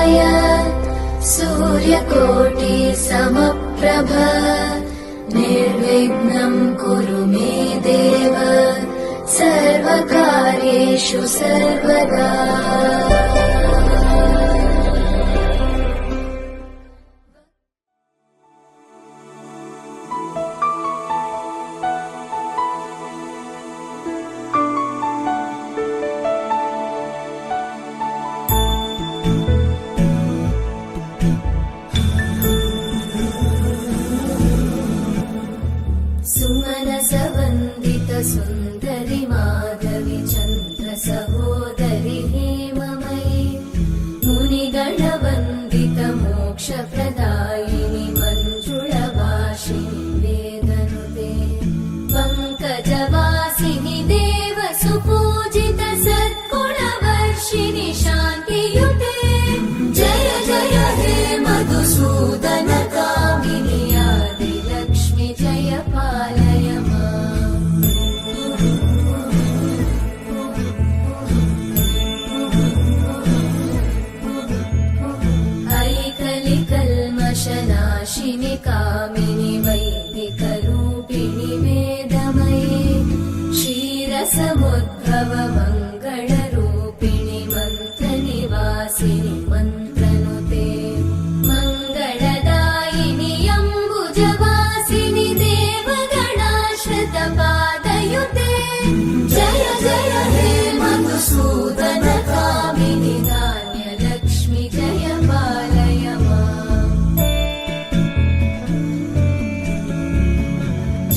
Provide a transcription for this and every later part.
समप्रभ सूर्यकोटि समप्रभ निर्विघ्नं कुरु मे देव सर्वकार्येषु सर्वदा। सुमनसवन्दित सुन्दरि माधवि चन्द्र सहोदरि हेममयि मुनिगणवन्दित मोक्षप्रदायिनि मञ्जुळभाषिणि वेदनुते पङ्कजवासिनि देव सुपूजित सद्गुणवर्षिणि शान्तियुते जय जय हे मधुसूदन कामिनि आदिलक्ष्मि जय पालय माम्। ऐकलिकल्मषनाशिनि कामिनि वैदिकरूपिणि वेदमये क्षीरसमुद्भव मङ्गलरूपिणि मन्त्रनिवासिनि मन्त्रनुते मङ्गलदायिनि अम्बुजवासिनि देवगणाश्रितपादयुते जय जय हे मधुसूदन कामिनि धान्यलक्ष्मि जय पालय माम्।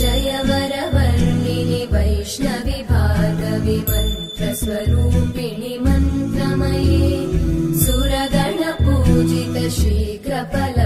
जय वरवर्णिनि वैष्णवि भार्गवि मन्त्रस्वरूपिणि मन्त्रमये सुरगणपूजित शीघ्रफल